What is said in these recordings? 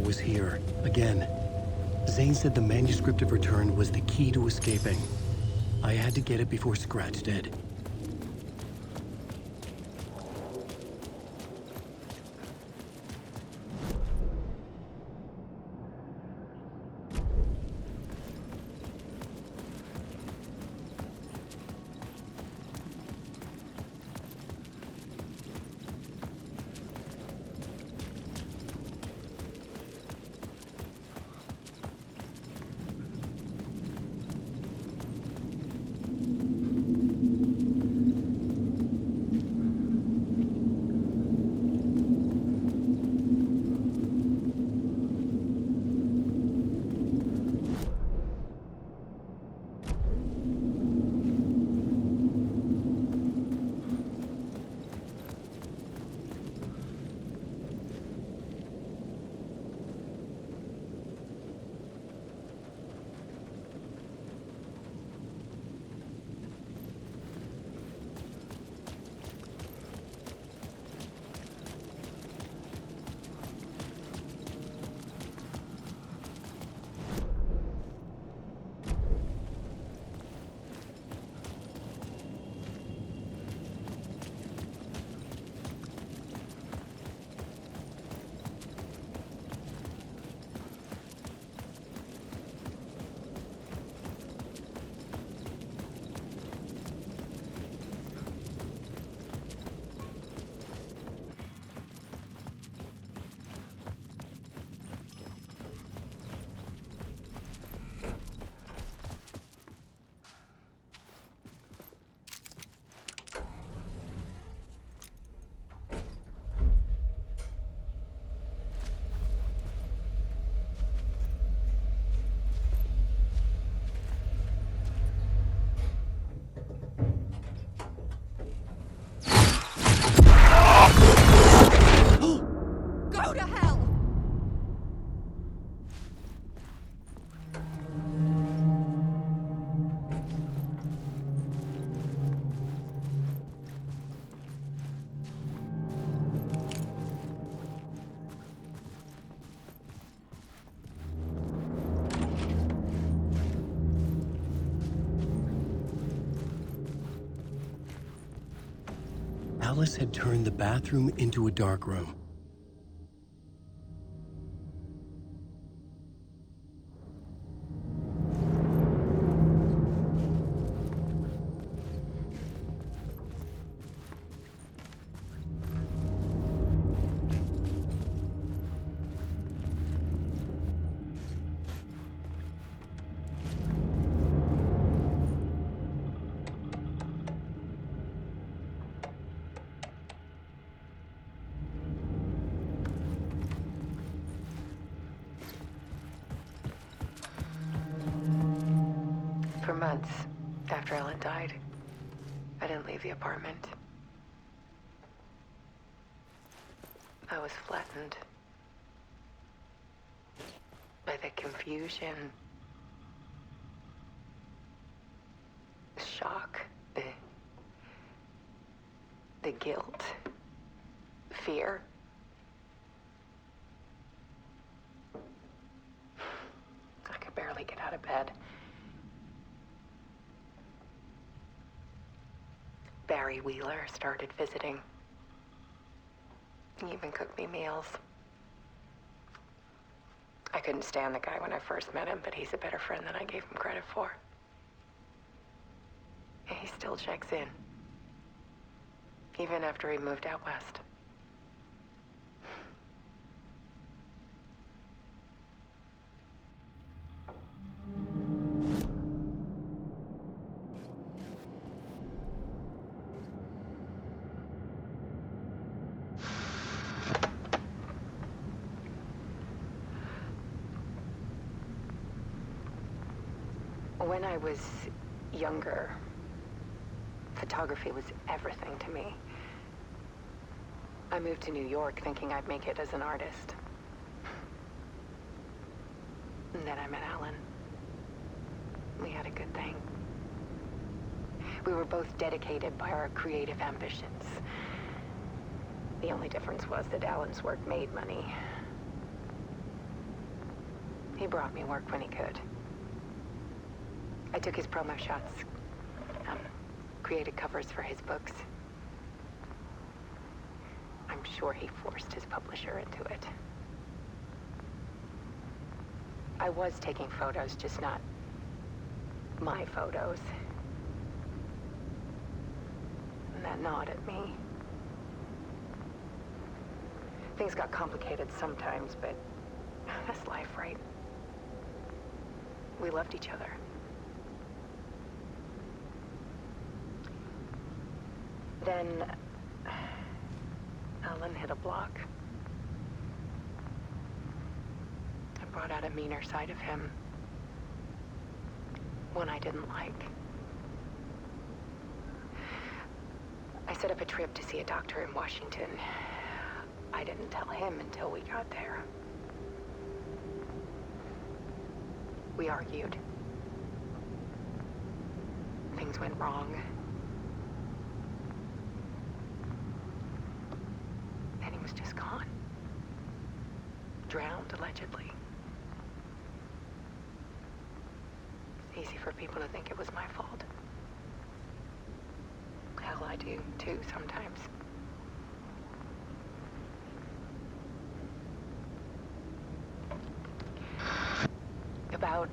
was here, again. Zane said the manuscript of return was the key to escaping. I had to get it before Scratch did. Alice had turned the bathroom into a dark room. For months after Ellen died, I didn't leave the apartment. I was flattened by the confusion, the shock, the guilt, fear. I could barely get out of bed. Barry Wheeler started visiting. He even cooked me meals. I couldn't stand the guy when I first met him, but he's a better friend than I gave him credit for. And he still checks in, even after he moved out west. When I was younger, photography was everything to me. I moved to New York thinking I'd make it as an artist. And then I met Alan. We had a good thing. We were both dedicated by our creative ambitions. The only difference was that Alan's work made money. He brought me work when he could. I took his promo shots, created covers for his books. I'm sure he forced his publisher into it. I was taking photos, just not my photos. And that gnawed at me. Things got complicated sometimes, but that's life, right? We loved each other. Then Alan hit a block. I brought out a meaner side of him. One I didn't like. I set up a trip to see a doctor in Washington. I didn't tell him until we got there. We argued. Things went wrong. And he was just gone. Drowned, allegedly. It's easy for people to think it was my fault. Hell, I do, too, sometimes. About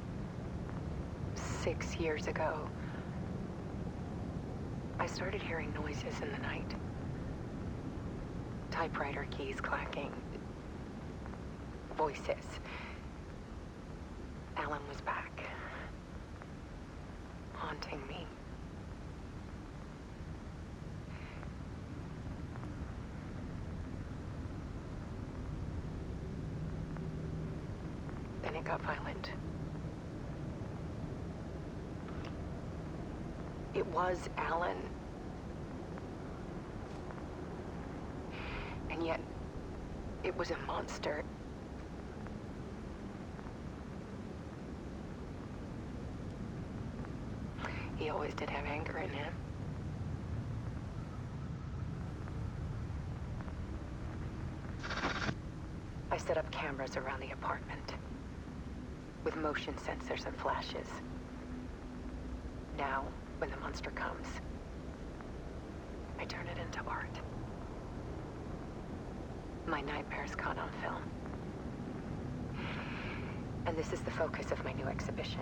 6 years ago, I started hearing noises in the night. Typewriter keys clacking. Voices. Alan was back. Haunting me. Then it got violent. It was Alan. And yet, it was a monster. He always did have anger in him. I set up cameras around the apartment with motion sensors and flashes. Now, when the monster comes, I turn it into art. My nightmares caught on film. And this is the focus of my new exhibition.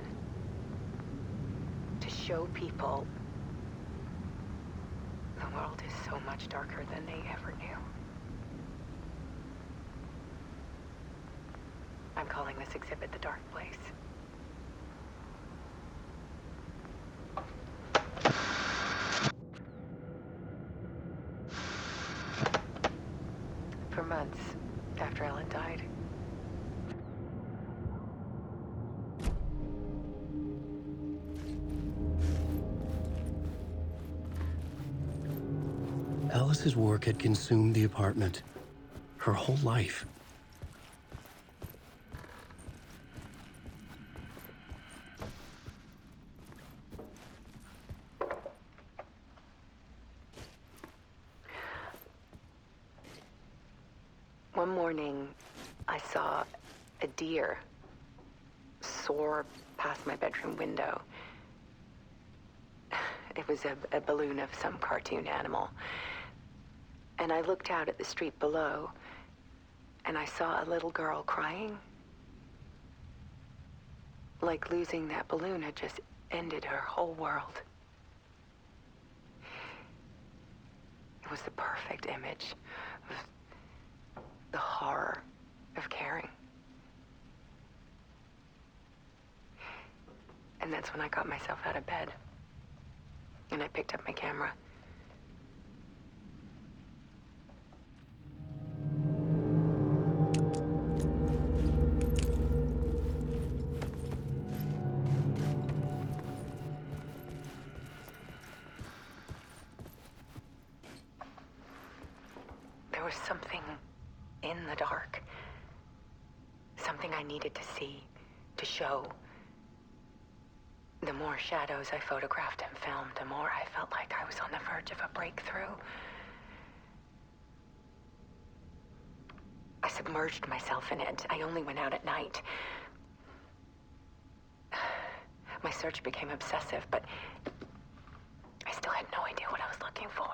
To show people the world is so much darker than they ever knew. I'm calling this exhibit The Dark Place. For months after Ellen died, Alice's work had consumed the apartment. Her whole life. one morning I saw a deer soar past my bedroom window. It was a balloon of some cartoon animal. And I looked out at the street below, and I saw a little girl crying. Like losing that balloon had just ended her whole world. It was the perfect image of the horror of caring. And that's when I got myself out of bed. And I picked up my camera. There was something in the dark. Something I needed to see, to show. The more shadows I photographed and filmed, the more I felt like I was on the verge of a breakthrough. I submerged myself in it. I only went out at night. My search became obsessive, but I still had no idea what I was looking for.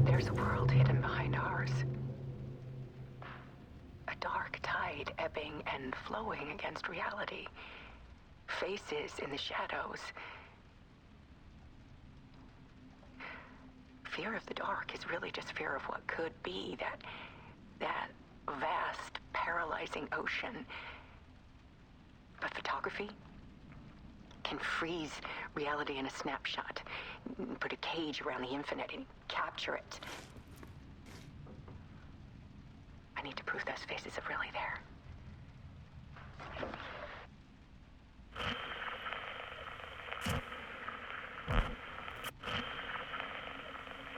There's a world hidden behind ours. A dark tide ebbing and flowing against reality. Faces in the shadows. Fear of the dark is really just fear of what could be, that vast, paralyzing ocean. But photography can freeze reality in a snapshot, put a cage around the infinite and capture it. I need to prove those faces are really there.